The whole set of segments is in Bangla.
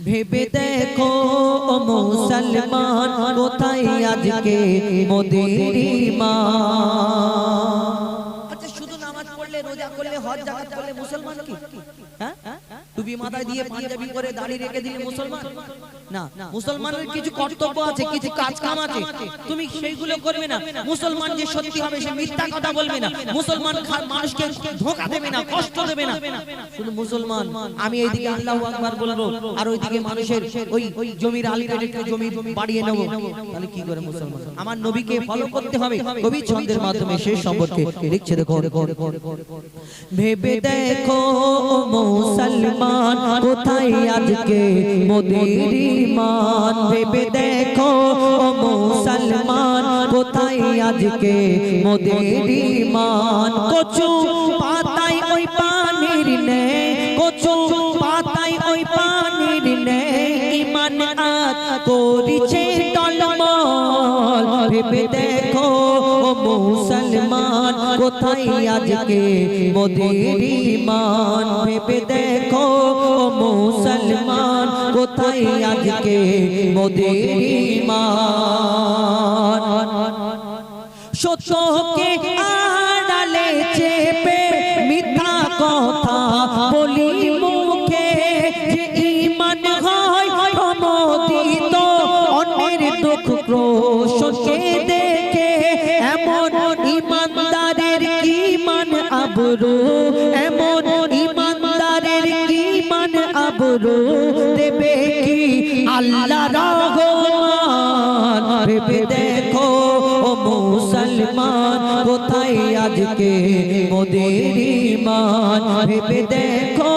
ভেবে দেখো ও মুসলমান কোথায় আজকে মোদের ঈমান। আচ্ছা শুধু নামাজ পড়লে রোজা করলে হজ জাকাত করলে মুসলমান কি? হ্যাঁ টুপি মাথায় দিয়ে পাঞ্জাবি করে দাড়ি রেখে দিলে মুসলমান না। মুসলমানের কিছু কর্তব্য আছে, কিছু কাজ কাম আছে, তুমি সেইগুলো করবে না। মুসলমান যে সত্যি হবে সে মিথ্যা কথা বলবে না। মুসলমান মানুষকে ধোঁকা দেবে না, কষ্ট দেবে না। শুধু মুসলমান আমি এইদিকে আল্লাহু আকবার বলবো আর ওইদিকে মানুষের ওই জমির আলি কেটে জমি বাড়িয়ে নেব, তাহলে কি করে মুসলমান? আমার নবীকে ফলো করতে হবে। কবি ছন্দের মাধ্যমে সেই সম্পর্কে লিখছে দেখো, ভেবে দেখো মুসলমান কোথায় আজকে মোদের ঈমান। ভেবে দেখো মুসলমান কোথায় আজকে মোদের ঈমান। কচু পাতায় ওই পানির নেই, কচু পাতায় ওই পানির নেই, ঈমান আত করিছে টলমল। ভেবে দেখো মুসলমান কোথায় আজকে মোদের ঈমান। ভেবে দেখো মুসলমান কোথায় আজকে মোদের ঈমান। সত্যকে আড়ালে চেপে মিথ্যা কথা বলি মুখে, যে ঈমান হয় প্রমোদিত অন্যের দুঃখ ক্রোশকে দেখে। এমন ঈমানদারের ঈমান আবরু, এমন ঈমানদারের ঈমান আবরু দেবে কি আল্লাহ রহমান। ভেবে দেখো ও মুসলমান কোথায় আজকে মোদের ঈমান। ভেবে দেখো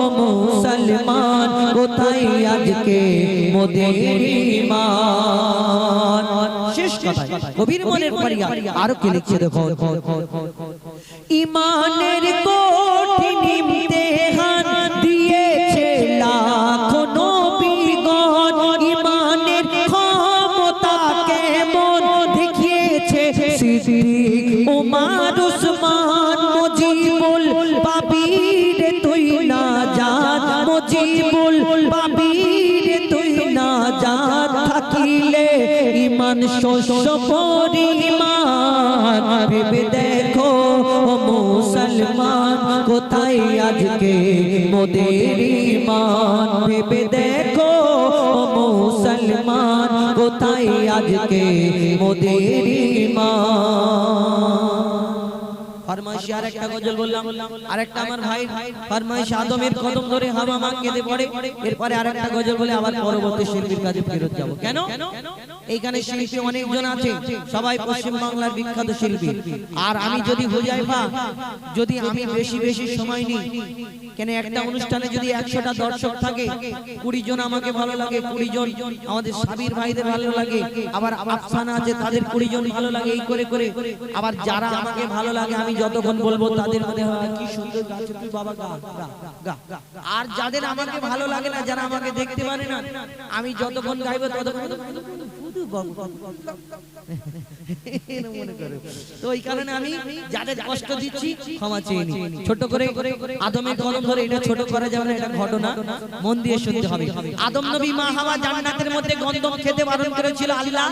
ও মুসলমান কোথায় আজকে মোদের ঈমান। শেষ কথা কবির মনের পারিয়া আরো কি লিখছে দেখো, ঈমানের কঠিন ইমতিহান দিয়েছে লাখো নবীগণ। ঈমানের ক্ষমতা কেমন দেখিয়েছে সিদ্দিক উমর উসমান। মুজিবুল বাবির তুই না জান, মুজিবুল বাবির তুই না জান। থাকিলে ঈমান শস্য পরিমাণ। ভেবে দেখো মুসলমান কোথায় আজকে মোদের ঈমান। ভেবে দেখো মুসলমান কোথায় আজকে মোদের ঈমান। ফরমাইশে আরেকটা গজল বললাম, আরেকটা আমার ভাই ফরমাইশ আদমের কদম ধরে হাওয়া মাঙ্গেতে পড়ে। এরপরে আরেকটা গজল বলে আবার পরবর্তী শিল্পীর কাছে ফেরত যাব। কেন? এইখানে শিল্পী অনেকজন আছে, সবাই পশ্চিম বাংলার বিখ্যাত শিল্পী। আর আমি যদি হুজাইফা, যদি আমি বেশি বেশি সময় নিই, কেন একটা অনুষ্ঠানে যদি 100টা দর্শক থাকে, 20 জন আমাকে ভালো লাগে, 20 জন আমাদের সাবির ভাইদের ভালো লাগে, আবার আফসানা আছে তাদের 20 জন ভালো লাগে। এই করে করে আবার যারা আমাকে ভালো লাগে আমি যতক্ষণ বলবো তাদের মনে হয় কি সুন্দর গাছ তুই বাবা গা গা গা। আর যাদের আমাকে ভালো লাগে না, যারা আমাকে দেখতে পারে না, আমি যতক্ষণ গাইবো ততক্ষণ তো এই কারণে আমি যাদের কষ্ট দিচ্ছি ক্ষমা চেয়ে নিই। ছোট করে আদমের কদম ধরে, এটা ছোট করা যাবে না, এটা ঘটনা, মন দিয়ে শুনতে হবে। আদম নবী মা হাওয়া জান্নাতের মধ্যে গন্ধম খেতে বারণ করেছিল আল্লাহ।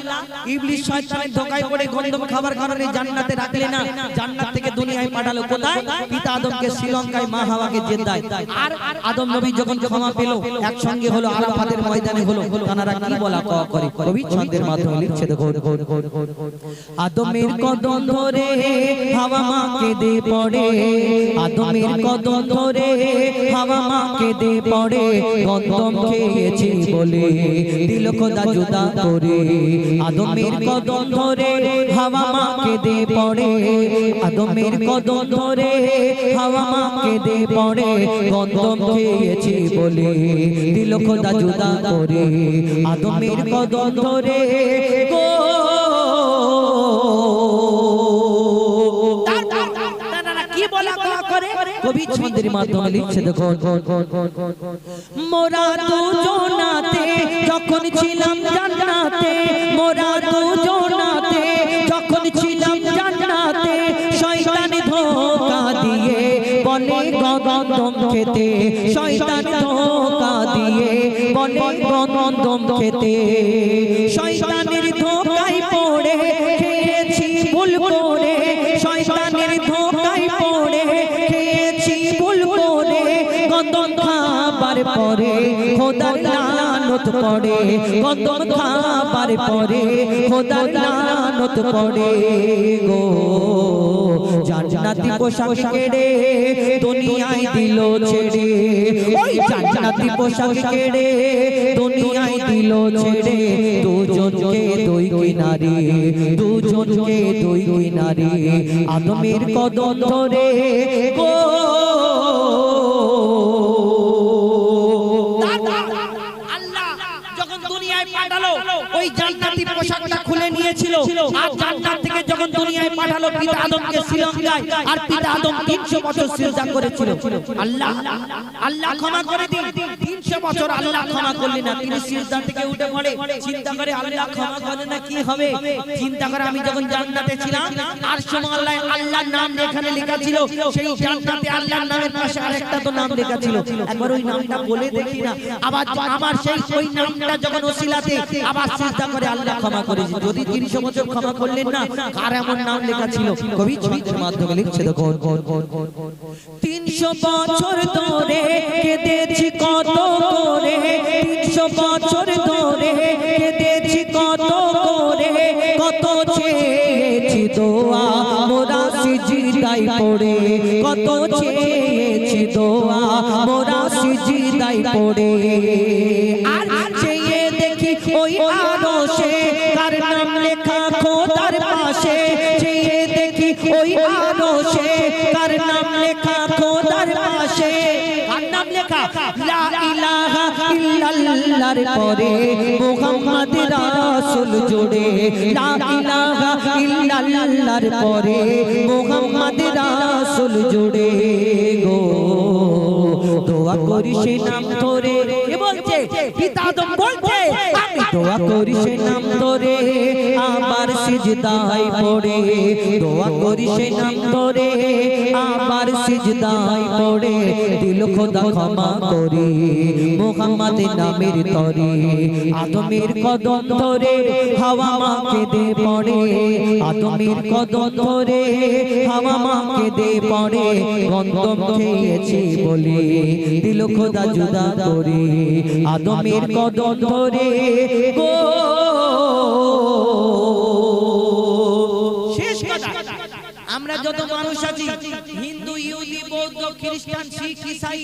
ইবলিস শয়তানের ধোঁকায় পড়ে গন্ধম খাবার কারণে জান্নাতে রাখলে না, জান্নাত থেকে দুনিয়ায় পাঠালো কোথায়? পিতা আদমকে শ্রীলঙ্কায়, মা হাওয়াকে জেদ্দায়। আর আদম নবী যখন ক্ষমা পেল, একসঙ্গে হলো, আরাফাতের ময়দানে হলো, তারা কি বলা করে কবি ছন্দের মাধ্যমে লিখছে দেখো, আদমের কদম ধরে হাওয়া মাকে দে পড়ে, আদমের কদম ধরে হাওয়া মাকে দে পড়ে। গন্ধম খেয়েছি বলে দিল খোদা জুদা করে। আদমের কদম ধরে হাওয়া মাকে দে পড়ে, আদমের কদম ধরে হাওয়া মাকে দে পড়ে। গন্ধম খেয়েছি বলে দিল খোদা জুদা করে। আদমের কদম ধরে কি বলা করে কবি ছন্দের মাধ্যমে লিখছে দেখো, মোরা দুজনাতে যখন ছিলাম জান্নাতে, মোরা দুজনাতে যখন ছিলাম জান্নাতে, শয়তান ধোঁকা দিয়ে বলে গন্ধম খেতে, শয়তান ধোঁকা দিয়ে বলে গন্ধম খেতে শয়তানের ধোঁকায় পড়ে খেয়েছি ভুল করে শয়তানের ধোঁকায় পড়ে খেয়েছি ভুল করে গন্ধম খাবার পরে খোদার লানত পড়ে গন্ধম খাবার পরে খোদার লানত পড়ে গো জান্নাতি পোশাক কেড়ে দুনিয়ায় দিল ছেড়ে ওই জান্নাতি পোশাক কেড়ে দুনিয়ায় দিল ছেড়ে দুজনকে দুই কিনারে দুজনকে দুই কিনারে আদমের কদম ধরে গো ওই জান্নাতি পোশাকটা খুলে নিয়েছিল আর জান্নাত থেকে যখন দুনিয়ায় পাঠালো পিতা আদমকে শ্রীলঙ্কায় আর পিতা আদম 300 বছর সিজদা করেছিল আল্লাহ আল্লাহ ক্ষমা করে দিন 300 বছর আল্লাহ ক্ষমা করলেন না তিনি সিজদা থেকে উঠে পড়ে চিন্তা করে আল্লাহ ক্ষমা করে না কি হবে চিন্তা করে আমি যখন জান্নাতে ছিলাম আর সুবহানাল্লাহ আল্লাহর নাম এখানে লেখা ছিল সেই জান্নাতে আল্লাহর নামের পাশে আরেকটা তো নাম লেখা ছিল একবার ওই নামটা বলে দেখি না আবার সেই ওই নামটা যখন ওসিলাতে আবার সিজদা করে আল্লাহ ক্ষমা করেছে যদি 300 বছর ক্ষমা করলেন না কার এমন নাম লেখা ছিল কবি ছন্দের মাধ্যমে লিখছে দেখো 300 বছর ধরে কেঁদেছি কত করে 300 বছর ধরে কেঁদেছি কত করে কত চেয়েছি দোয়া মোরা সিজদায় পড়ে কত চেয়েছি দোয়া মোরা সিজদায় পড়ে আর চেয়ে দেখি ওই আরশে কার নাম লেখা খোদার পাশে চেয়ে দেখি ওই আরশে কার নাম লেখা খোদার পাশে কার নাম লেখা লা ইলাহা ইল্লাল্লাহর পরে মুহাম্মদ রাসূল জুড়ে লা ইলাহা ইল্লাল্লাহর পরে মুহাম্মদ রাসূল জুড়ে গো দোয়া করি সে নাম ধরে কে বলছে পিতা আদম বলছে আমি দোয়া করি সে নাম ধরে আবার সিজদায় পড়ে দোয়া করি সে নাম ধরে আবার সিজদায় পড়ে দিল খোদা ক্ষমা করে মুহাম্মদ নামের তরে আদমের কদম ধরে হাওয়া মাকে দে পড়ে আদমের কদম ধরে হাওয়া মাকে দে পড়ে গন্ধম খেয়েছি বলে দিল খোদা জুদা করে আদমের কদম ধরে গো শেষ কথা আমরা যত মানুষ আছি হিন্দু ইহুদি বৌদ্ধ খ্রিস্টান শিখ ইসাই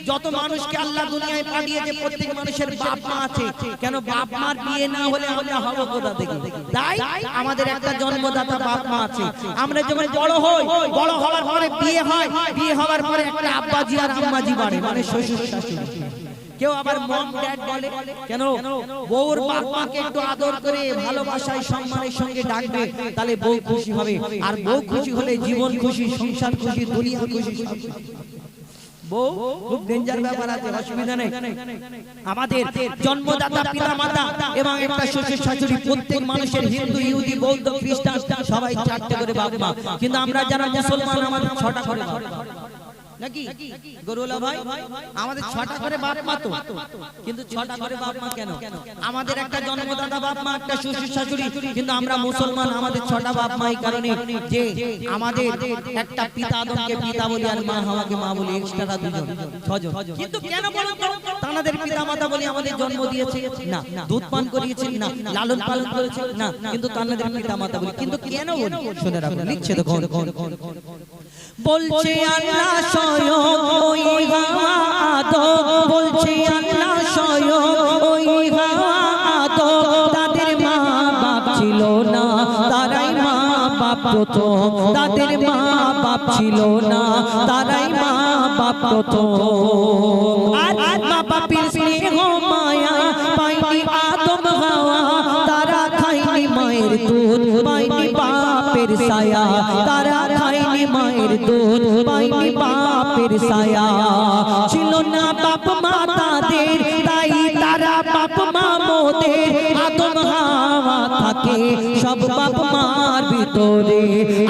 যত মানুষকে আল্লাহ দুনিয়ায় পাঠিয়েছে প্রত্যেক মানুষের বাপ মা আছে কেন বাপ মার বিয়ে না হলে আমরা হব কোথা থেকে তাই আমাদের একটা জন্মদাতা বাপ মা আছে আমরা যখন বড় হই বড় হওয়ার পরে বিয়ে হয় বিয়ে হওয়ার পরে একটা আব্বাজি আর আম্মাজি বাড়ে মানে শ্বশুর শাশুড়ি কেউ আবার মম ড্যাড বলে কেন বউর বাপ মাকে একটু আদর করে ভালোবাসায় সম্মানের সঙ্গে ডাকবে তাহলে বউ খুশি হবে আর বউ খুশি হলে জীবন খুশি সংসার খুশি দুনিয়া খুশি বউ খুব ডেঞ্জার ব্যাপার আছে অসুবিধা নেই আমাদের জন্মদাতা পিতামাতা এবং একটা শ্বশুর শাশুড়ি প্রত্যেক মানুষের হিন্দু ইহুদি বৌদ্ধ খ্রিস্টান সবাই চারটে করে বাপ মা কিন্তু আমরা যারা মুসলমান আমাদের 6টা করে বাপ নাকি গরুলা ভাই আমাদের 6টা করে বাপ মা তো কিন্তু 6টা করে বাপ মা কেন আমাদের একটা জন্মদাতা বাপ মা একটা শ্বশুর শাশুড়ি কিন্তু আমরা মুসলমান আমাদের 6টা বাপ মা এই কারণে যে আমাদের একটা পিতা আদমকে পিতা বলি আর মা হাওয়াকে মা বলি এক্সট্রা দুজন 6জন কিন্তু কেন বলেন তো তাদের পিতা মাতা বলি আমাদের জন্ম দিয়েছে না দুধ পান করিয়েছে না লালন পালন করেছে না কিন্তু তাদের পিতা মাতা বলি কিন্তু কেন বলি শুনে রাখুন লিখছে দেখুন বলছে আল্লাহ স্বয়ং ওই হাওয়া আদম বলছে আল্লাহ স্বয়ং ওই হাওয়া আদম তাদের মা বাপ ছিল না তারাই মা বাপ প্রথম তাদের মা বাপ ছিল না তারাই মা বাপ প্রথম আর মা বাপের স্নেহ মায়া পাইনি আদম হাওয়া তারা খায়নি মায়ের দুধ পাইনি বাপের ছায়া তারা খায়নি মায়ের দুধ পাইনি বাপের ছায়া ছিল না বাপ মা তাদের তাই তারা বাপ মা মোদের আদম হাওয়া থাকে সব বাপ মার ভিতরে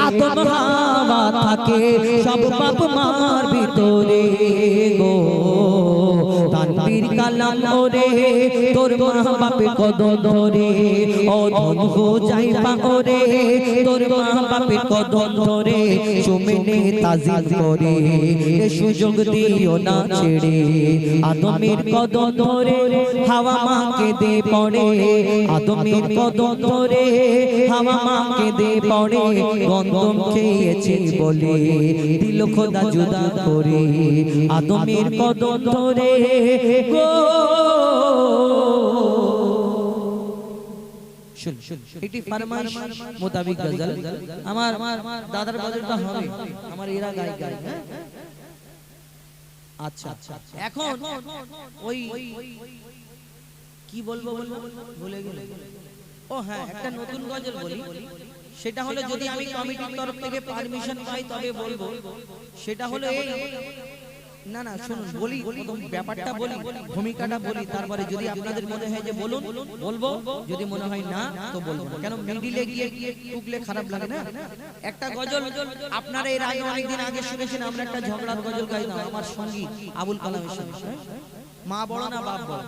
আদম হাওয়া থাকে সব বাপ মার ভিতরে গো নবীর কালাম ওরে তোর মা বাপে কদম ধরে অধম হো যাইবা ওরে তোর মা বাপে কদম ধরে চুমেনে তাজিম করে এ সুযোগ দিও না ছেড়ে আদমের কদম ধরে হাওয়া মাকে দে পড়ে আদমের কদম ধরে হাওয়া মাকে দে পড়ে গন্ধম খেয়েছে বলে দিল খোদা জুদা করে আদমের কদম ধরে গো এটি ফরমাইশ মোতাবেক গজল আমার দাদার গজলটা হবে আমার এরা গায় গায় আচ্ছা এখন ওই কি বলবো ভুলে গেলে ও হ্যাঁ একটা নতুন গজল বলি সেটা হলো যদি আমি কমিটির তরফ থেকে পারমিশন পাই তবে বলবো সেটা হলো এই না না শুনুন বলি ব্যাপারটা বলি ভূমিকাটা বলি তারপরে যদি আপনাদের মনে হয় যে বলুন বলবো যদি মনে হয় না তো বলবো না কেন মিডিলে গিয়ে টুকলে খারাপ লাগে না একটা গজল আপনারা এর আগে অনেকদিন আগে শুনেছেন আমরা একটা ঝগড়ার গজল গাইতাম আমার সঙ্গী আবুল কালামের সঙ্গে মা বড় না বাপ বড়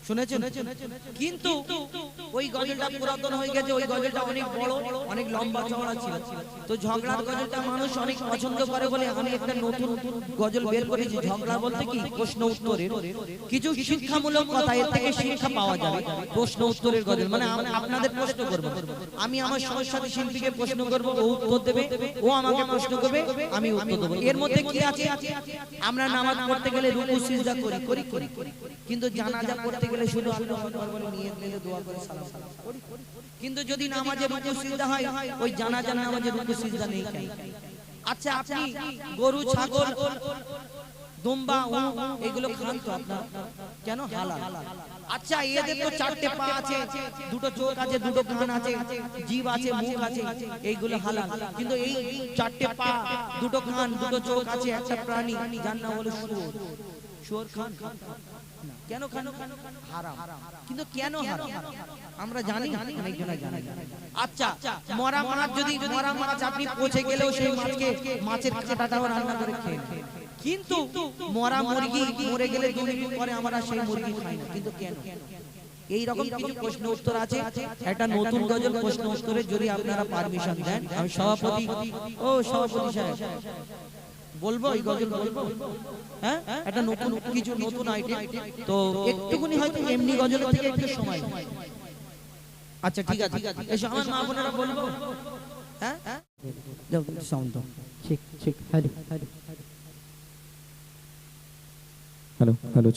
শুনেছেন কিন্তু ওই গজলটা পুরাতন হয়ে গেছে ওই গজলটা অনেক বড় অনেক লম্বা চওড়া ছিল তো ঝগড়ার গজলটা মানুষ অনেক পছন্দ করে বলে আমি একটা নতুন গজল বের করেছি ঝগড়া বলতে কি প্রশ্ন উত্তরের কিছু শিক্ষামূলক কথা এর থেকে শিক্ষা পাওয়া যাবে প্রশ্ন উত্তরের গজল মানে আপনাদের প্রশ্ন করব আমি আমার সহসাথী শিল্পীকে প্রশ্ন করব ও উত্তর দেবে ও আমাকে প্রশ্ন করবে আমি উত্তর দেব এর মধ্যে কি আছে আমরা নামাজ পড়তে গেলে রুকু সিজদা করি কিন্তু জানাজা পড়তে গেলে শুধু আল্লাহু আকবার বলে নিয়ত নিলে দোয়া করে সালাম করি কিন্তু যদি নামাজে রুকু সিজদা হয় ওই জানাজা নামাজে রুকু সিজদা নেই কেন আচ্ছা আপনি গরু ছাগল দুম্বা এগুলো খান তো আপনারা কেন হালাল আচ্ছা এদের তো চারটে পা আছে দুটো চোখ আছে দুটো কান আছে জিভ আছে মুখ আছে এইগুলো হালাল কিন্তু এই চারটে পা দুটো কান দুটো চোখ আছে একটা প্রাণী যার নাম হলো শুয়োর খান কেন খান হারাম কিন্তু কেন হারাম আমরা জানি অনেকজনা জানে আচ্ছা মরা মাছ যদি মরা মাছ আপনি পচে গেলেও সেই মাছকে মাছের কাঁটাটাও রান্না করে খেয়ে কিন্তু মরা মুরগি মরে গেলে 2 মিনিট পরে আমরা সেই মুরগি খাই না কিন্তু কেন এই রকম কিছু প্রশ্ন উত্তর আছে একটা নতুন গজল প্রশ্ন উত্তরে যদি আপনারা পারমিশন দেন আমি সভাপতি সাহেব বলবো এই গজল বলবো হ্যাঁ একটা নতুন কিছু নতুন আইটেম তো একটুখানি হয়তো এমনি গজল থেকে একটু সময় আচ্ছা ঠিক আছে এসো আমার মা বোনেরা বলবো হ্যাঁ দাও সাউন্ড দাও ঠিক হ্যালো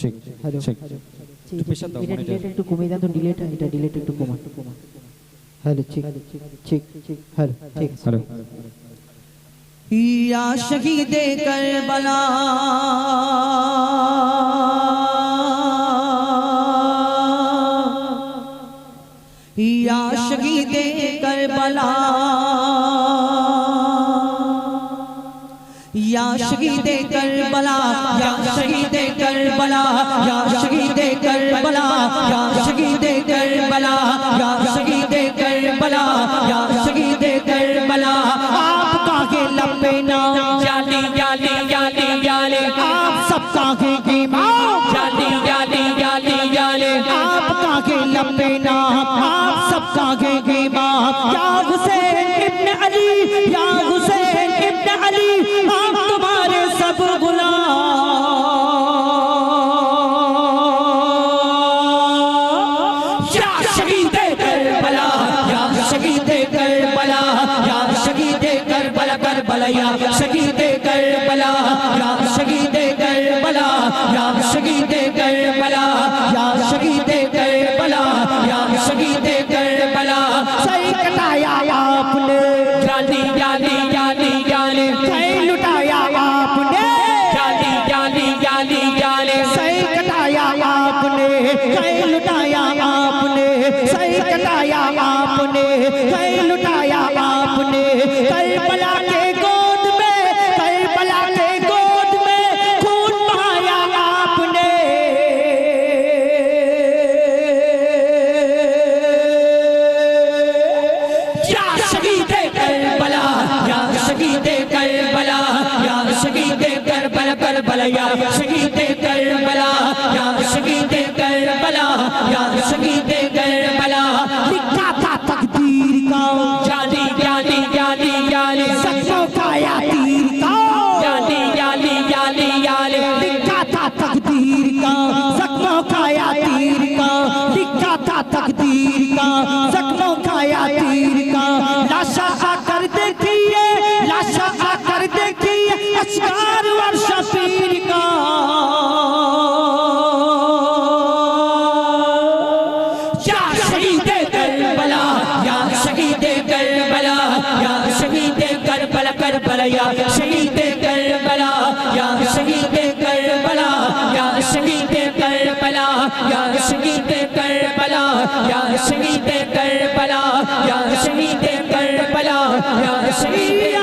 চেক একটু কমিয়ে দেন তো ডিলেট একটু কমা হ্যালো ঠিক হ্যালো ঠিক হ্যালো या शहीदे करबला या शहीदे करबला या शहीदे करबला या शहीदे करबला या शहीदे करबला या शहीदे करबला या शहीदे करबला या शहीदे करबला आपका के लपे नाम जाली जाली जाली जाले आप सबका के इमाम जाली जाली जाली जाले आपका के लपे नाम आप सबका के इमाम या हुसैन इब्न अली या हुसैन इब्न अली आप तुम्हारे सब गुलाम या शहीदे करबला या शहीदे करबला या शहीदे करबला करबला या शहीदे करबला या शहीदे करबला या शहीदे करबला या शहीदे करबला या शहीदे करबला सही कटाया आपने जाली जाली जाली जाले सही लुटाया आपने जाली जाली जाली जाले सही कटाया आपने सही लुटाया आपने सही कटाया आपने सही लुटाया आपने करबला के गोद में करबला के गोद में खून बहाया आपने या शहीदे करबला या शहीदे करबला या शहीदे करबला करबला या शहीदे करबला या या शहीद करबला लिखा था तकदीर का जाली जाली जाली जाली सच्चों का या तीर का जाली जाली जाली जाली लिखा था तकदीर का जख्मों का या तीर का लिखा था तकदीर का जख्मों का या तीर का लाशा आकर देखिए लाशा आकर देखिए असगार और शफीर का या शहीद करबला या शहीद करबला या शहीद करबला करबला या शहीद करबला या शहीद करबला या शहीद करबला या शहीद करबला या शहीद करबला या शहीद करबला या शहीद